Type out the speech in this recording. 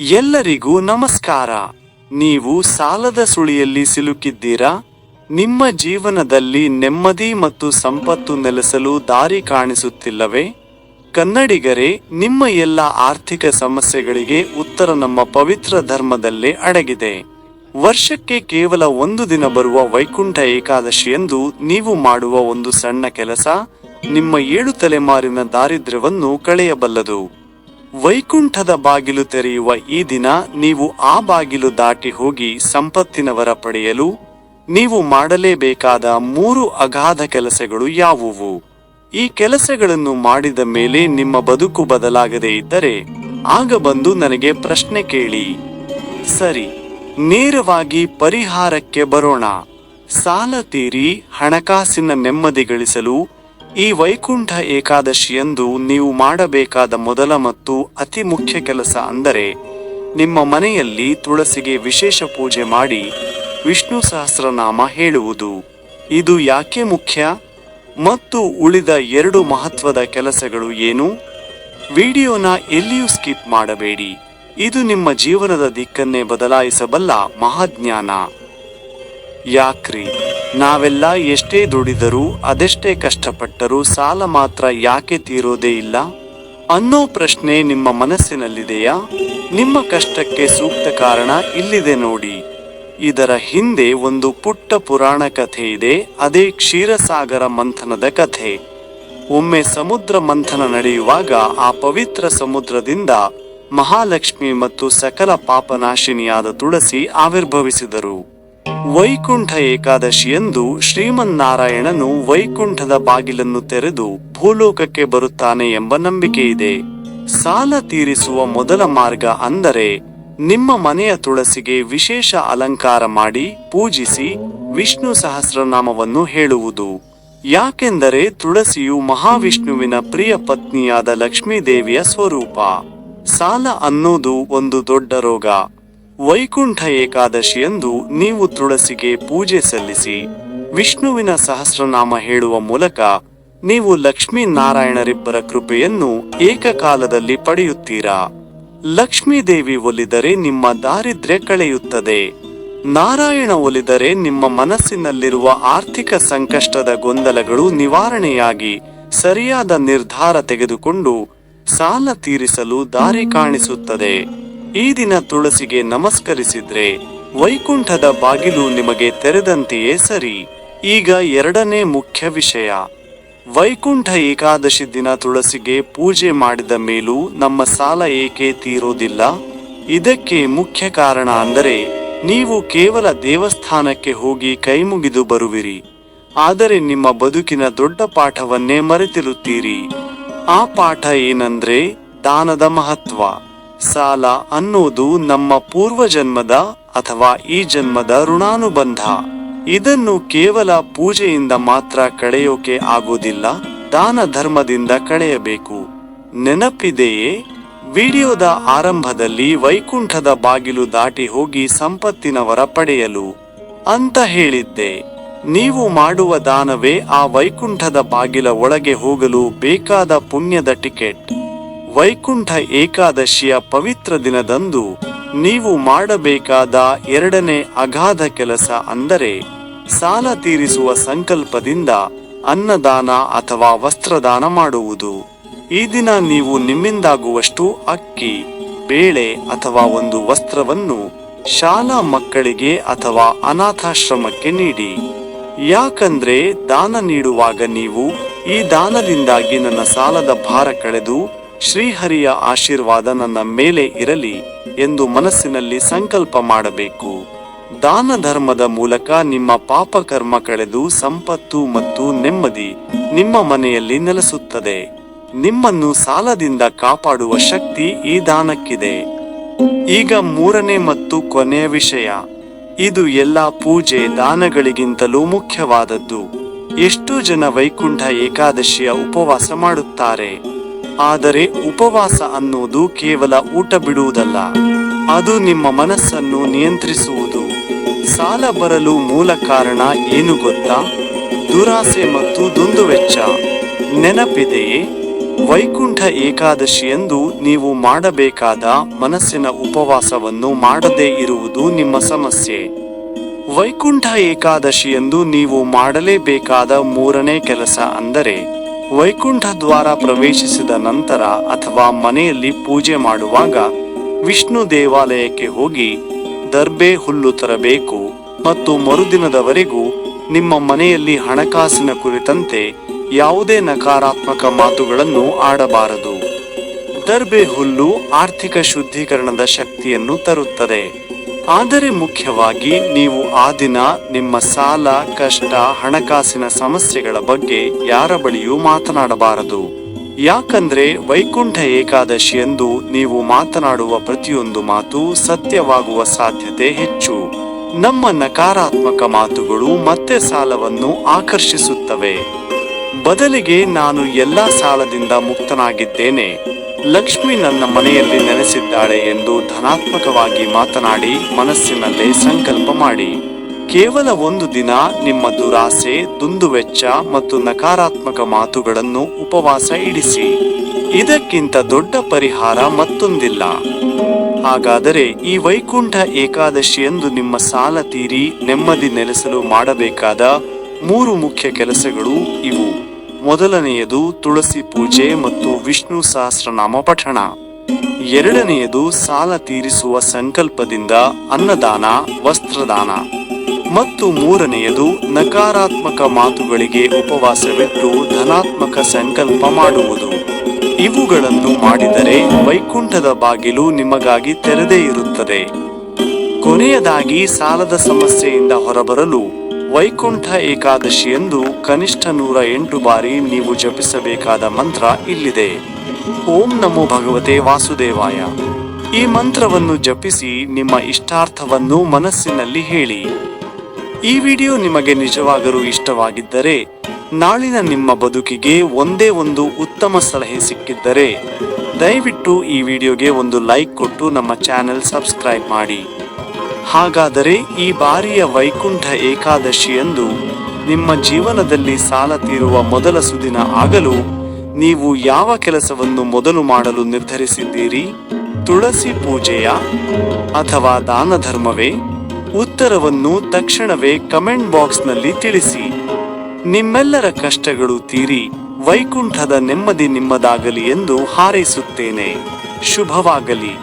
ಎಲ್ಲರಿಗೂ ನಮಸ್ಕಾರ. ನೀವು ಸಾಲದ ಸುಳಿಯಲ್ಲಿ ಸಿಲುಕಿದ್ದೀರಾ? ನಿಮ್ಮ ಜೀವನದಲ್ಲಿ ನೆಮ್ಮದಿ ಮತ್ತು ಸಂಪತ್ತು ನೆಲೆಸಲು ದಾರಿ ಕಾಣಿಸುತ್ತಿಲ್ಲವೇ? ಕನ್ನಡಿಗರೇ, ನಿಮ್ಮ ಎಲ್ಲ ಆರ್ಥಿಕ ಸಮಸ್ಯೆಗಳಿಗೆ ಉತ್ತರ ನಮ್ಮ ಪವಿತ್ರ ಧರ್ಮದಲ್ಲೇ ಅಡಗಿದೆ. ವರ್ಷಕ್ಕೆ ಕೇವಲ ಒಂದು ದಿನ ಬರುವ ವೈಕುಂಠ ಏಕಾದಶಿಯಂದು ನೀವು ಮಾಡುವ ಒಂದು ಸಣ್ಣ ಕೆಲಸ ನಿಮ್ಮ 7 ತಲೆಮಾರಿನ ದಾರಿದ್ರ್ಯವನ್ನು ಕಳೆಯಬಲ್ಲದು. ವೈಕುಂಠದ ಬಾಗಿಲು ತೆರೆಯುವ ಈ ದಿನ ನೀವು ಆ ಬಾಗಿಲು ದಾಟಿ ಹೋಗಿ ಸಂಪತ್ತಿನ ವರ ಪಡೆಯಲು ನೀವು ಮಾಡಲೇಬೇಕಾದ 3 ಅಗಾಧ ಕೆಲಸಗಳು ಯಾವುವು? ಈ ಕೆಲಸಗಳನ್ನು ಮಾಡಿದ ಮೇಲೆ ನಿಮ್ಮ ಬದುಕು ಬದಲಾಗದೇ ಇದ್ದರೆ ಆಗ ಬಂದು ನನಗೆ ಪ್ರಶ್ನೆ ಕೇಳಿ. ಸರಿ, ನೇರವಾಗಿ ಪರಿಹಾರಕ್ಕೆ ಬರೋಣ. ಸಾಲ ತೀರಿ ಹಣಕಾಸಿನ ನೆಮ್ಮದಿ ಗಳಿಸಲು ಈ ವೈಕುಂಠ ಏಕಾದಶಿಯಂದು ನೀವು ಮಾಡಬೇಕಾದ ಮೊದಲ ಮತ್ತು ಅತಿ ಮುಖ್ಯ ಕೆಲಸ ಅಂದರೆ ನಿಮ್ಮ ಮನೆಯಲ್ಲಿ ತುಳಸಿಗೆ ವಿಶೇಷ ಪೂಜೆ ಮಾಡಿ ವಿಷ್ಣು ಸಹಸ್ರನಾಮ ಹೇಳುವುದು. ಇದು ಯಾಕೆ ಮುಖ್ಯ ಮತ್ತು ಉಳಿದ 2 ಮಹತ್ವದ ಕೆಲಸಗಳು ಏನು? ವಿಡಿಯೋನ ಎಲ್ಲಿಯೂ ಸ್ಕಿಪ್ ಮಾಡಬೇಡಿ. ಇದು ನಿಮ್ಮ ಜೀವನದ ದಿಕ್ಕನ್ನೇ ಬದಲಾಯಿಸಬಲ್ಲ ಮಹಾಜ್ಞಾನ. ಯಾಕ್ರಿ, ನಾವೆಲ್ಲ ಎಷ್ಟೇ ದುಡಿದರೂ ಅದೆಷ್ಟೇ ಕಷ್ಟಪಟ್ಟರೂ ಸಾಲ ಮಾತ್ರ ಯಾಕೆ ತೀರೋದೇ ಇಲ್ಲ ಅನ್ನೋ ಪ್ರಶ್ನೆ ನಿಮ್ಮ ಮನಸ್ಸಿನಲ್ಲಿದೆಯಾ? ನಿಮ್ಮ ಕಷ್ಟಕ್ಕೆ ಸೂಕ್ತ ಕಾರಣ ಇಲ್ಲಿದೆ ನೋಡಿ. ಇದರ ಹಿಂದೆ ಒಂದು ಪುಟ್ಟ ಪುರಾಣ ಕಥೆ ಇದೆ. ಅದೇ ಕ್ಷೀರಸಾಗರ ಮಂಥನದ ಕಥೆ. ಒಮ್ಮೆ ಸಮುದ್ರ ಮಂಥನ ನಡೆಯುವಾಗ ಆ ಪವಿತ್ರ ಸಮುದ್ರದಿಂದ ಮಹಾಲಕ್ಷ್ಮಿ ಮತ್ತು ಸಕಲ ಪಾಪನಾಶಿನಿಯಾದ ತುಳಸಿ ಆವಿರ್ಭವಿಸಿದರು. ವೈಕುಂಠ ಏಕಾದಶಿಯಂದು ಶ್ರೀಮನ್ನಾರಾಯಣನು ವೈಕುಂಠದ ಬಾಗಿಲನ್ನು ತೆರೆದು ಭೂಲೋಕಕ್ಕೆ ಬರುತ್ತಾನೆ ಎಂಬ ನಂಬಿಕೆ ಇದೆ. ಸಾಲ ತೀರಿಸುವ ಮೊದಲ ಮಾರ್ಗ ಅಂದರೆ ನಿಮ್ಮ ಮನೆಯ ತುಳಸಿಗೆ ವಿಶೇಷ ಅಲಂಕಾರ ಮಾಡಿ ಪೂಜಿಸಿ ವಿಷ್ಣು ಸಹಸ್ರನಾಮವನ್ನು ಹೇಳುವುದು. ಯಾಕೆಂದರೆ ತುಳಸಿಯು ಮಹಾವಿಷ್ಣುವಿನ ಪ್ರಿಯ ಪತ್ನಿಯಾದ ಲಕ್ಷ್ಮೀದೇವಿಯ ಸ್ವರೂಪ. ಸಾಲ ಅನ್ನೋದು ಒಂದು ದೊಡ್ಡ ರೋಗ. ವೈಕುಂಠ ಏಕಾದಶಿಯಂದು ನೀವು ತುಳಸಿಗೆ ಪೂಜೆ ಸಲ್ಲಿಸಿ ವಿಷ್ಣುವಿನ ಸಹಸ್ರನಾಮ ಹೇಳುವ ಮೂಲಕ ನೀವು ಲಕ್ಷ್ಮೀನಾರಾಯಣರಿಬ್ಬರ ಕೃಪೆಯನ್ನು ಏಕಕಾಲದಲ್ಲಿ ಪಡೆಯುತ್ತೀರಾ. ಲಕ್ಷ್ಮೀದೇವಿ ಒಲಿದರೆ ನಿಮ್ಮ ದಾರಿದ್ರ್ಯ ಕಳೆಯುತ್ತದೆ. ನಾರಾಯಣ ಒಲಿದರೆ ನಿಮ್ಮ ಮನಸ್ಸಿನಲ್ಲಿರುವ ಆರ್ಥಿಕ ಸಂಕಷ್ಟದ ಗೊಂದಲಗಳು ನಿವಾರಣೆಯಾಗಿ ಸರಿಯಾದ ನಿರ್ಧಾರ ತೆಗೆದುಕೊಂಡು ಸಾಲ ತೀರಿಸಲು ದಾರಿ ಕಾಣಿಸುತ್ತದೆ. ಈ ದಿನ ತುಳಸಿಗೆ ನಮಸ್ಕರಿಸಿದ್ರೆ ವೈಕುಂಠದ ಬಾಗಿಲು ನಿಮಗೆ ತೆರೆದಂತೆಯೇ ಸರಿ. ಈಗ 2ನೇ ಮುಖ್ಯ ವಿಷಯ. ವೈಕುಂಠ ಏಕಾದಶಿ ದಿನ ತುಳಸಿಗೆ ಪೂಜೆ ಮಾಡಿದ ಮೇಲೂ ನಮ್ಮ ಸಾಲ ಏಕೆ ತೀರೋದಿಲ್ಲ? ಇದಕ್ಕೆ ಮುಖ್ಯ ಕಾರಣ ಅಂದರೆ ನೀವು ಕೇವಲ ದೇವಸ್ಥಾನಕ್ಕೆ ಹೋಗಿ ಕೈಮುಗಿದು ಬರುವಿರಿ, ಆದರೆ ನಿಮ್ಮ ಬದುಕಿನ ದೊಡ್ಡ ಪಾಠವನ್ನೇ ಮರೆತಿರುತ್ತೀರಿ. ಆ ಪಾಠ ಏನಂದ್ರೆ ದಾನದ ಮಹತ್ವ. ಸಾಲ ಅನ್ನೋದು ನಮ್ಮ ಪೂರ್ವಜನ್ಮದ ಅಥವಾ ಈ ಜನ್ಮದ ಋಣಾನುಬಂಧ. ಇದನ್ನು ಕೇವಲ ಪೂಜೆಯಿಂದ ಮಾತ್ರ ಕಳೆಯೋಕೆ ಆಗೋದಿಲ್ಲ, ದಾನ ಧರ್ಮದಿಂದ ಕಳೆಯಬೇಕು. ನೆನಪಿದೆಯೇ? ವಿಡಿಯೋದ ಆರಂಭದಲ್ಲಿ ವೈಕುಂಠದ ಬಾಗಿಲು ದಾಟಿ ಹೋಗಿ ಸಂಪತ್ತಿನ ವರ ಪಡೆಯಲು ಅಂತ ಹೇಳಿದ್ದೆ. ನೀವು ಮಾಡುವ ದಾನವೇ ಆ ವೈಕುಂಠದ ಬಾಗಿಲ ಒಳಗೆ ಹೋಗಲು ಬೇಕಾದ ಪುಣ್ಯದ ಟಿಕೆಟ್. ವೈಕುಂಠ ಏಕಾದಶಿಯ ಪವಿತ್ರ ದಿನದಂದು ನೀವು ಮಾಡಬೇಕಾದ 2ನೇ ಅಗಾಧ ಕೆಲಸ ಅಂದರೆ ಸಾಲ ತೀರಿಸುವ ಸಂಕಲ್ಪದಿಂದ ಅನ್ನದಾನ ಅಥವಾ ವಸ್ತ್ರದಾನ ಮಾಡುವುದು. ಈ ದಿನ ನೀವು ನಿಮ್ಮಿಂದಾಗುವಷ್ಟು ಅಕ್ಕಿ, ಬೇಳೆ ಅಥವಾ ಒಂದು ವಸ್ತ್ರವನ್ನು ಶಾಲಾ ಮಕ್ಕಳಿಗೆ ಅಥವಾ ಅನಾಥಾಶ್ರಮಕ್ಕೆ ನೀಡಿ. ಯಾಕಂದ್ರೆ ದಾನ ನೀಡುವಾಗ ನೀವು ಈ ದಾನದಿಂದಾಗಿ ನನ್ನ ಸಾಲದ ಭಾರ ಕಳೆದು ಶ್ರೀಹರಿಯ ಆಶೀರ್ವಾದ ನನ್ನ ಮೇಲೆ ಇರಲಿ ಎಂದು ಮನಸ್ಸಿನಲ್ಲಿ ಸಂಕಲ್ಪ ಮಾಡಬೇಕು. ದಾನ ಧರ್ಮದ ಮೂಲಕ ನಿಮ್ಮ ಪಾಪ ಕರ್ಮ ಕಳೆದು ಸಂಪತ್ತು ಮತ್ತು ನೆಮ್ಮದಿ ನಿಮ್ಮ ಮನೆಯಲ್ಲಿ ನೆಲೆಸುತ್ತದೆ. ನಿಮ್ಮನ್ನು ಸಾಲದಿಂದ ಕಾಪಾಡುವ ಶಕ್ತಿ ಈ ದಾನಕ್ಕಿದೆ. ಈಗ 3ನೇ ಮತ್ತು ಕೊನೆಯ ವಿಷಯ. ಇದು ಎಲ್ಲಾ ಪೂಜೆ ದಾನಗಳಿಗಿಂತಲೂ ಮುಖ್ಯವಾದದ್ದು. ಎಷ್ಟೋ ಜನ ವೈಕುಂಠ ಏಕಾದಶಿಯ ಉಪವಾಸ ಮಾಡುತ್ತಾರೆ. ಆದರೆ ಉಪವಾಸ ಅನ್ನೋದು ಕೇವಲ ಊಟ ಬಿಡುವುದಲ್ಲ, ಅದು ನಿಮ್ಮ ಮನಸ್ಸನ್ನು ನಿಯಂತ್ರಿಸುವುದು. ಸಾಲ ಬರಲು ಮೂಲ ಕಾರಣ ಏನು ಗೊತ್ತಾ? ದುರಾಸೆ ಮತ್ತು ದುಂದುವೆಚ್ಚ. ನೆನಪಿದೆಯೇ? ವೈಕುಂಠ ಏಕಾದಶಿಯಂದು ನೀವು ಮಾಡಬೇಕಾದ ಮನಸ್ಸಿನ ಉಪವಾಸವನ್ನು ಮಾಡದೇ ಇರುವುದು ನಿಮ್ಮ ಸಮಸ್ಯೆ. ವೈಕುಂಠ ಏಕಾದಶಿಯಂದು ನೀವು ಮಾಡಲೇಬೇಕಾದ ಮೂರನೇ ಕೆಲಸ ಅಂದರೆ ವೈಕುಂಠ ದ್ವಾರ ಪ್ರವೇಶಿಸಿದ ನಂತರ ಅಥವಾ ಮನೆಯಲ್ಲಿ ಪೂಜೆ ಮಾಡುವಾಗ ವಿಷ್ಣು ದೇವಾಲಯಕ್ಕೆ ಹೋಗಿ ದರ್ಬೆ ಹುಲ್ಲು ತರಬೇಕು ಮತ್ತು ಮರುದಿನದವರೆಗೂ ನಿಮ್ಮ ಮನೆಯಲ್ಲಿ ಹಣಕಾಸಿನ ಕುರಿತಂತೆ ಯಾವುದೇ ನಕಾರಾತ್ಮಕ ಮಾತುಗಳನ್ನು ಆಡಬಾರದು. ದರ್ಬೆ ಹುಲ್ಲು ಆರ್ಥಿಕ ಶುದ್ಧೀಕರಣದ ಶಕ್ತಿಯನ್ನು ತರುತ್ತದೆ. ಆದರೆ ಮುಖ್ಯವಾಗಿ ನೀವು ಆ ದಿನ ನಿಮ್ಮ ಸಾಲ, ಕಷ್ಟ, ಹಣಕಾಸಿನ ಸಮಸ್ಯೆಗಳ ಬಗ್ಗೆ ಯಾರ ಬಳಿಯೂ ಮಾತನಾಡಬಾರದು. ಯಾಕಂದ್ರೆ ವೈಕುಂಠ ಏಕಾದಶಿಯಂದು ನೀವು ಮಾತನಾಡುವ ಪ್ರತಿಯೊಂದು ಮಾತು ಸತ್ಯವಾಗುವ ಸಾಧ್ಯತೆ ಹೆಚ್ಚು. ನಮ್ಮ ನಕಾರಾತ್ಮಕ ಮಾತುಗಳು ಮತ್ತೆ ಸಾಲವನ್ನು ಆಕರ್ಷಿಸುತ್ತವೆ. ಬದಲಿಗೆ ನಾನು ಎಲ್ಲಾ ಸಾಲದಿಂದ ಮುಕ್ತನಾಗಿದ್ದೇನೆ, ಲಕ್ಷ್ಮಿ ನನ್ನ ಮನೆಯಲ್ಲಿ ನೆಲೆಸಿದ್ದಾಳೆ ಎಂದು ಧನಾತ್ಮಕವಾಗಿ ಮಾತನಾಡಿ ಮನಸ್ಸಿನಲ್ಲೇ ಸಂಕಲ್ಪ ಮಾಡಿ. ಕೇವಲ ಒಂದು ದಿನ ನಿಮ್ಮ ದುರಾಸೆ, ದುಂದುವೆಚ್ಚ ಮತ್ತು ನಕಾರಾತ್ಮಕ ಮಾತುಗಳನ್ನು ಉಪವಾಸ ಇಡಿಸಿ. ಇದಕ್ಕಿಂತ ದೊಡ್ಡ ಪರಿಹಾರ ಮತ್ತೊಂದಿಲ್ಲ. ಹಾಗಾದರೆ ಈ ವೈಕುಂಠ ಏಕಾದಶಿಯಂದು ನಿಮ್ಮ ಸಾಲ ತೀರಿ ನೆಮ್ಮದಿ ನೆಲೆಸಲು ಮಾಡಬೇಕಾದ 3 ಮುಖ್ಯ ಕೆಲಸಗಳು ಇವು. ಮೊದಲನೆಯದು ತುಳಸಿ ಪೂಜೆ ಮತ್ತು ವಿಷ್ಣು ಸಹಸ್ರನಾಮ ಪಠಣ. ಎರಡನೆಯದು ಸಾಲ ತೀರಿಸುವ ಸಂಕಲ್ಪದಿಂದ ಅನ್ನದಾನ, ವಸ್ತ್ರದಾನ. ಮತ್ತು ಮೂರನೆಯದು ನಕಾರಾತ್ಮಕ ಮಾತುಗಳಿಗೆ ಉಪವಾಸವಿಟ್ಟು ಧನಾತ್ಮಕ ಸಂಕಲ್ಪ ಮಾಡುವುದು. ಇವುಗಳನ್ನು ಮಾಡಿದರೆ ವೈಕುಂಠದ ಬಾಗಿಲು ನಿಮಗಾಗಿ ತೆರೆದೇ ಇರುತ್ತದೆ. ಕೊನೆಯದಾಗಿ ಸಾಲದ ಸಮಸ್ಯೆಯಿಂದ ಹೊರಬರಲು ವೈಕುಂಠ ಏಕಾದಶಿಯಂದು ಕನಿಷ್ಠ 108 ಬಾರಿ ನೀವು ಜಪಿಸಬೇಕಾದ ಮಂತ್ರ ಇಲ್ಲಿದೆ. ಓಂ ನಮೋ ಭಗವತೆ ವಾಸುದೇವಾಯ. ಈ ಮಂತ್ರವನ್ನು ಜಪಿಸಿ ನಿಮ್ಮ ಇಷ್ಟಾರ್ಥವನ್ನು ಮನಸ್ಸಿನಲ್ಲಿ ಹೇಳಿ. ಈ ವಿಡಿಯೋ ನಿಮಗೆ ನಿಜವಾಗಲೂ ಇಷ್ಟವಾಗಿದ್ದರೆ, ನಾಳಿನ ನಿಮ್ಮ ಬದುಕಿಗೆ ಒಂದೇ ಒಂದು ಉತ್ತಮ ಸಲಹೆ ಸಿಕ್ಕಿದ್ದರೆ ದಯವಿಟ್ಟು ಈ ವಿಡಿಯೋಗೆ ಒಂದು ಲೈಕ್ ಕೊಟ್ಟು ನಮ್ಮ ಚಾನೆಲ್ ಸಬ್ಸ್ಕ್ರೈಬ್ ಮಾಡಿ. ಹಾಗಾದರೆ ಈ ಬಾರಿಯ ವೈಕುಂಠ ಏಕಾದಶಿಯಂದು ನಿಮ್ಮ ಜೀವನದಲ್ಲಿ ಸಾಲ ತೀರುವ ಮೊದಲ ಸುದಿನ ಆಗಲು ನೀವು ಯಾವ ಕೆಲಸವನ್ನು ಮೊದಲು ಮಾಡಲು ನಿರ್ಧರಿಸಿದ್ದೀರಿ? ತುಳಸಿ ಪೂಜೆಯ ಅಥವಾ ದಾನ ಧರ್ಮವೇ? ಉತ್ತರವನ್ನು ತಕ್ಷಣವೇ ಕಮೆಂಟ್ ಬಾಕ್ಸ್ನಲ್ಲಿ ತಿಳಿಸಿ. ನಿಮ್ಮೆಲ್ಲರ ಕಷ್ಟಗಳು ತೀರಿ ವೈಕುಂಠದ ನೆಮ್ಮದಿ ನಿಮ್ಮದಾಗಲಿ ಎಂದು ಹಾರೈಸುತ್ತೇನೆ. ಶುಭವಾಗಲಿ.